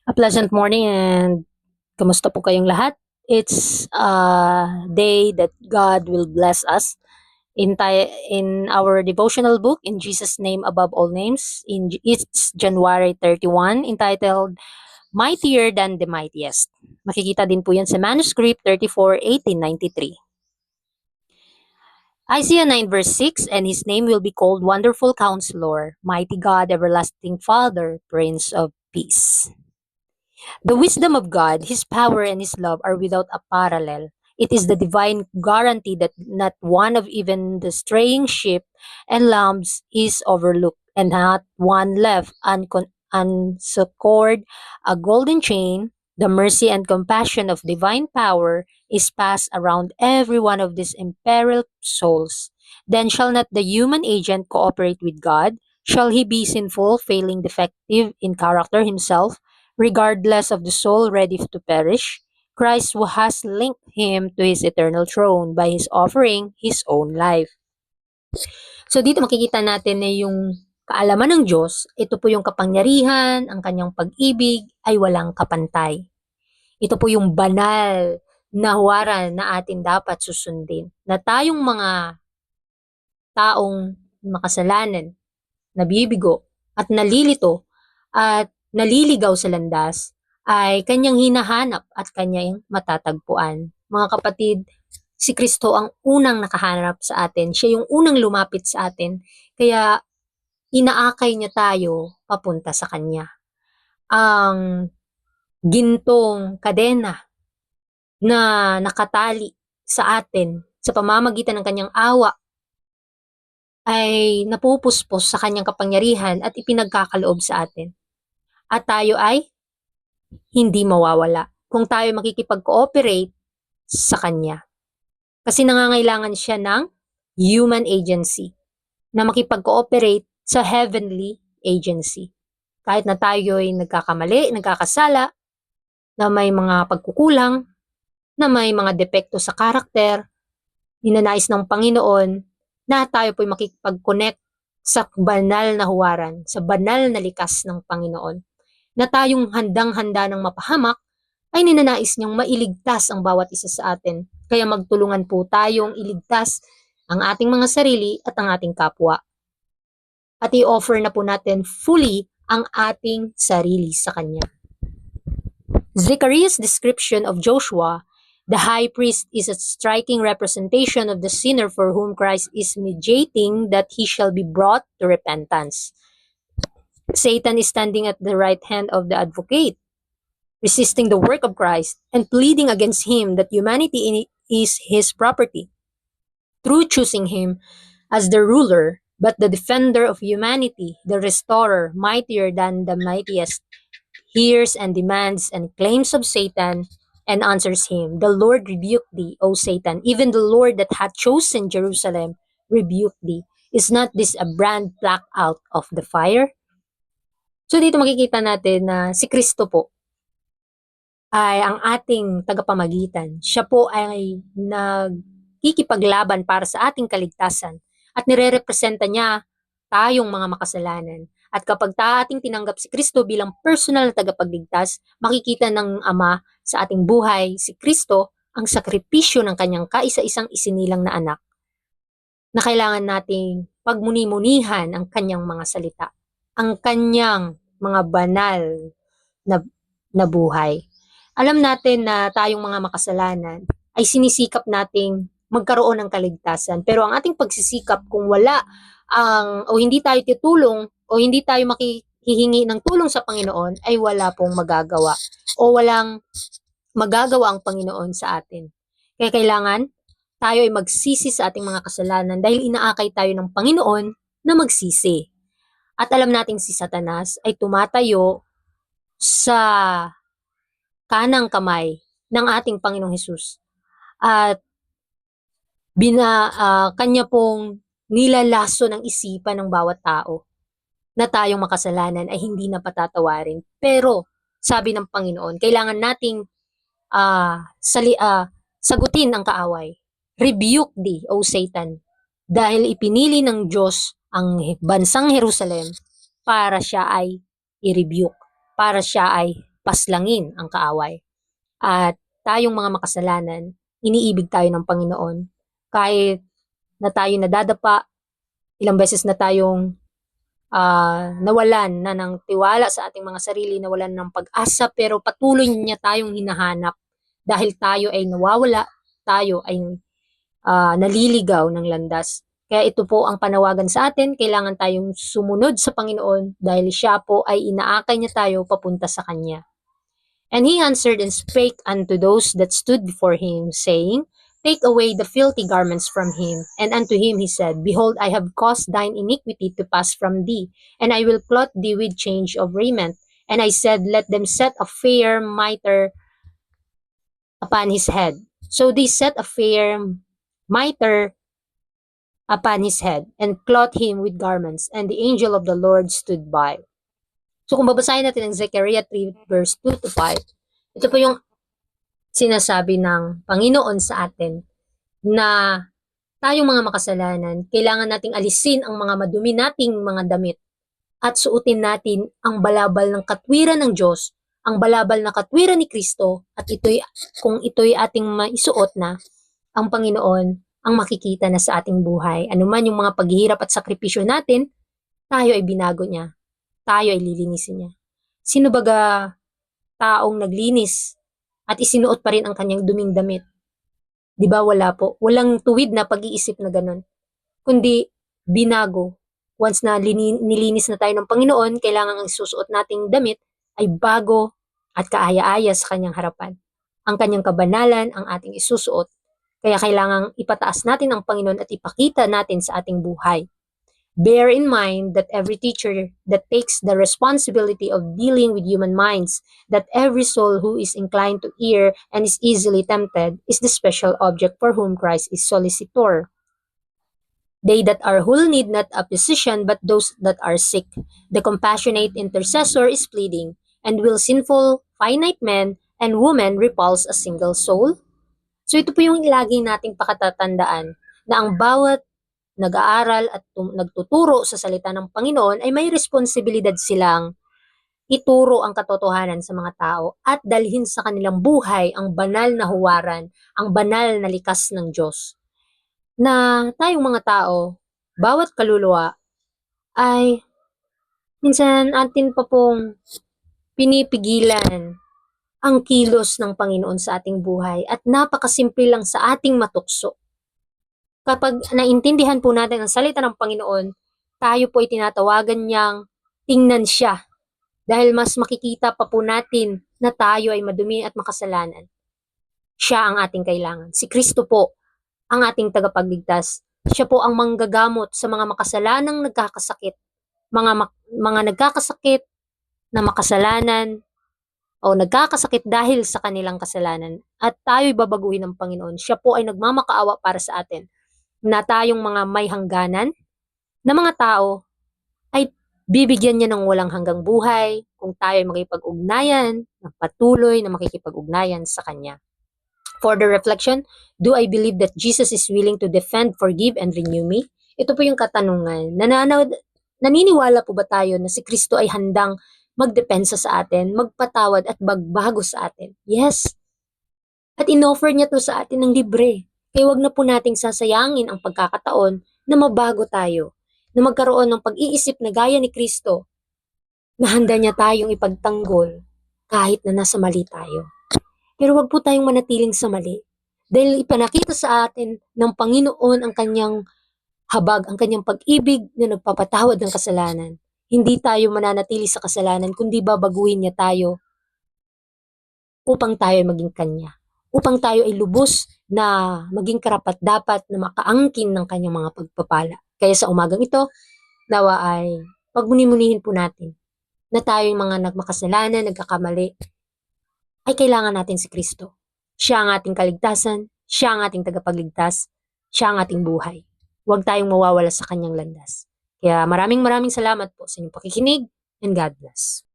A pleasant morning and kamusta po kayong lahat? It's a day that God will bless us in our devotional book in Jesus name above all names. It's January 31 entitled Mightier than the Mightiest. Makikita din po yan sa manuscript 34:1893. Isaiah 9 verse 6, and his name will be called Wonderful Counselor, Mighty God, Everlasting Father, Prince of Peace. The wisdom of God, His power, and His love are without a parallel. It is the divine guarantee that not one of even the straying sheep and lambs is overlooked, and not one left unsuccored. A golden chain, the mercy and compassion of divine power, is passed around every one of these imperiled souls. Then shall not the human agent cooperate with God? Shall he be sinful, failing defective in character himself? Regardless of the soul ready to perish, Christ who has linked him to his eternal throne by his offering his own life. So dito makikita natin na yung kaalaman ng Diyos, ito po yung kapangyarihan, ang kanyang pag-ibig ay walang kapantay. Ito po yung banal na huwaran na atin dapat susundin. Na tayong mga taong makasalanan, nabibigo, at nalilito, at naliligaw sa landas, ay kanyang hinahanap at kanyang matatagpuan. Mga kapatid, si Kristo ang unang nakahanap sa atin. Siya yung unang lumapit sa atin. Kaya inaakay niya tayo papunta sa Kanya. Ang gintong kadena na nakatali sa atin sa pamamagitan ng Kanyang awa ay napupuspos sa Kanyang kapangyarihan at ipinagkakaloob sa atin. At tayo ay hindi mawawala kung tayo makikipag-cooperate sa Kanya. Kasi nangangailangan siya ng human agency na makipag-cooperate sa heavenly agency. Kahit na tayo ay nagkakamali, nagkakasala, na may mga pagkukulang, na may mga depekto sa karakter, ninanais ng Panginoon na tayo po'y makipag-connect sa banal na huwaran, sa banal na likas ng Panginoon. Na tayong handang-handa ng mapahamak, ay ninanais niyang mailigtas ang bawat isa sa atin. Kaya magtulungan po tayong iligtas ang ating mga sarili at ang ating kapwa. At i-offer na po natin fully ang ating sarili sa Kanya. Zechariah's description of Joshua, the high priest, is a striking representation of the sinner for whom Christ is mediating that he shall be brought to repentance. Satan is standing at the right hand of the advocate, resisting the work of Christ and pleading against him that humanity is his property. Through choosing him as the ruler, but the defender of humanity, the restorer, mightier than the mightiest, hears and demands and claims of Satan and answers him, "The Lord rebuke thee, O Satan, even the Lord that hath chosen Jerusalem rebuke thee. Is not this a brand plucked out of the fire?" So dito makikita natin na si Kristo po ay ang ating tagapamagitan. Siya po ay nagkikipaglaban para sa ating kaligtasan at nire-representa niya tayong mga makasalanan. At kapag ating tinanggap si Kristo bilang personal na tagapagligtas, makikita ng Ama sa ating buhay si Kristo ang sakripisyo ng kanyang kaisa-isang isinilang na anak na kailangan nating pagmuni-munihan ang kanyang mga salita, ang kanyang mga banal na buhay. Alam natin na tayong mga makasalanan ay sinisikap nating magkaroon ng kaligtasan. Pero ang ating pagsisikap kung wala o hindi tayo tutulong o hindi tayo makihihingi ng tulong sa Panginoon ay wala pong magagawa o walang magagawa ang Panginoon sa atin. Kaya kailangan tayo ay magsisi sa ating mga kasalanan dahil inaakay tayo ng Panginoon na magsisi. At alam nating si Satanas ay tumatayo sa kanang kamay ng ating Panginoong Hesus. At kanya pong nilalaso ng isipan ng bawat tao na tayong makasalanan ay hindi na patatawarin. Pero sabi ng Panginoon, kailangan nating sagutin ang kaaway. Rebuke thee, O Satan, dahil ipinili ng Diyos ang bansang Jerusalem para siya ay i-rebuke, para siya ay paslangin ang kaaway. At tayong mga makasalanan, iniibig tayo ng Panginoon. Kahit na tayo nadadapa, ilang beses na tayong nawalan na ng tiwala sa ating mga sarili, nawalan ng pag-asa, pero patuloy niya tayong hinahanap dahil tayo ay nawawala, tayo ay naliligaw ng landas. Kaya ito po ang panawagan sa atin, kailangan tayong sumunod sa Panginoon dahil siya po ay inaakay niya tayo papunta sa Kanya. And he answered and spake unto those that stood before him, saying, Take away the filthy garments from him. And unto him he said, Behold, I have caused thine iniquity to pass from thee, and I will clothe thee with change of raiment. And I said, Let them set a fair mitre upon his head. So they set a fair mitre upon his head, and clothed him with garments, and the angel of the Lord stood by. So kung babasahin natin ang Zechariah 3 verse 2 to 5, ito po yung sinasabi ng Panginoon sa atin na tayong mga makasalanan, kailangan nating alisin ang mga madumi nating mga damit at suotin natin ang balabal ng katwiran ng Diyos, ang balabal na katwiran ni Kristo, at kung ito'y ating maisuot na, ang Panginoon ang makikita na sa ating buhay. Ano man yung mga paghihirap at sakripisyo natin, tayo ay binago niya. Tayo ay lilinisin niya. Sino baga taong naglinis at isinuot pa rin ang kanyang duming damit? Di ba wala po? Walang tuwid na pag-iisip na ganun. Kundi binago. Once na nilinis na tayo ng Panginoon, kailangan ang susuot nating damit ay bago at kaaya-aya sa kanyang harapan. Ang kanyang kabanalan ang ating isusuot. Kaya kailangang ipataas natin ang Panginoon at ipakita natin sa ating buhay. Bear in mind that every teacher that takes the responsibility of dealing with human minds, that every soul who is inclined to err and is easily tempted is the special object for whom Christ is solicitor. They that are whole need not a physician, but those that are sick. The compassionate intercessor is pleading, and will sinful, finite men and women repulse a single soul? So ito po yung laging nating pakatatandaan na ang bawat nag-aaral at nagtuturo sa salita ng Panginoon ay may responsibilidad silang ituro ang katotohanan sa mga tao at dalhin sa kanilang buhay ang banal na huwaran, ang banal na likas ng Diyos. Na tayong mga tao, bawat kaluluwa ay minsan atin pa pong pinipigilan ang kilos ng Panginoon sa ating buhay at napakasimple lang sa ating matukso. Kapag naintindihan po natin ang salita ng Panginoon, tayo po ay tinatawagan niyang tingnan siya dahil mas makikita pa po natin na tayo ay madumi at makasalanan. Siya ang ating kailangan. Si Kristo po ang ating tagapagligtas. Siya po ang manggagamot sa mga makasalanang nagkakasakit. Mga nagkakasakit na makasalanan, o nagkakasakit dahil sa kanilang kasalanan at tayo'y babaguhin ng Panginoon. Siya po ay nagmamakaawa para sa atin na tayong mga may hangganan na mga tao ay bibigyan niya ng walang hanggang buhay kung tayo ay makipag-ugnayan, ng patuloy na makikipag-ugnayan sa Kanya. For the reflection, do I believe that Jesus is willing to defend, forgive, and renew me? Ito po yung katanungan. Naniniwala po ba tayo na si Kristo ay handang magdepensa sa atin, magpatawad at magbago sa atin? Yes. At inoffer niya to sa atin ng libre. Kaya wag na po nating sasayangin ang pagkakataon na mabago tayo, na magkaroon ng pag-iisip na gaya ni Kristo, na handa niya tayong ipagtanggol kahit na nasa mali tayo. Pero wag po tayong manatiling sa mali. Dahil ipanakita sa atin ng Panginoon ang kanyang habag, ang kanyang pag-ibig na nagpapatawad ng kasalanan. Hindi tayo mananatili sa kasalanan, kundi babaguhin niya tayo upang tayo ay maging Kanya. Upang tayo ay lubos na maging karapat-dapat na makaangkin ng Kanyang mga pagpapala. Kaya sa umagang ito, nawa ay pagmuni-munihin po natin na tayo yung mga nagmakasalanan, nagkakamali, ay kailangan natin si Kristo. Siya ang ating kaligtasan, siya ang ating tagapagligtas, siya ang ating buhay. Huwag tayong mawawala sa Kanyang landas. Kaya maraming salamat po sa inyong pakikinig and God bless.